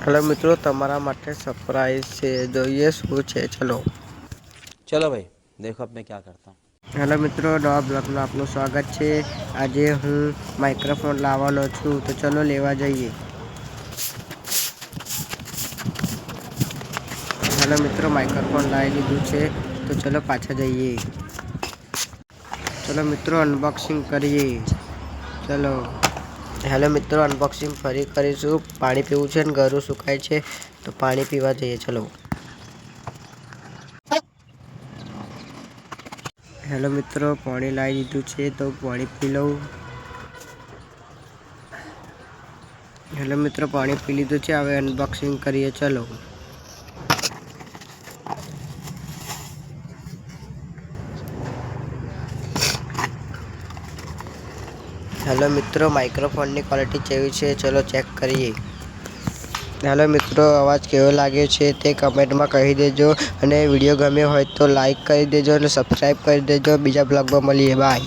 Hello मित्रों, तमारा माटे सरप्राइज छे, જોઈએ શું છે। चलो भाई देखो अब मैं क्या करता हूँ। हेलो मित्रों, नवा બ્લોગમાં આપનું સ્વાગત છે। આજે હું માઇક્રોફોન લાવવાનો છું, તો ચલો લેવા જઈએ। हेलो मित्रों, माइक्रोफोन लाई लीधुं छे, तो चलो पाछा जઈએ। चलो मित्रों अनबॉक्सिंग करिए। चलो हेलो मित्रों, अनबॉक्सिंग फरी करीशुं। पाणी पीवुं छे ने गळुं सुकाय छे, तो पाणी पीवा जઈએ। चलो हेलो मित्रों, पाणी लाई दीधुं छे, तो पाणी पी लऊं। हेलो मित्रों, पाणी पी लीधुं छे, हवे अनबॉक्सिंग करिए। चलो हेलो मित्रों, माइक्रोफोन की क्वॉलिटी केवी छे, चलो चेक करिए। हेलो मित्रों, अवाज केवो लागे छे ते कमेंट में कही देजो अने विडियो गम्यो होय तो लाइक करी देजो अने सब्सक्राइब करी देजो। बीजा ब्लॉग में मळीए। बाय।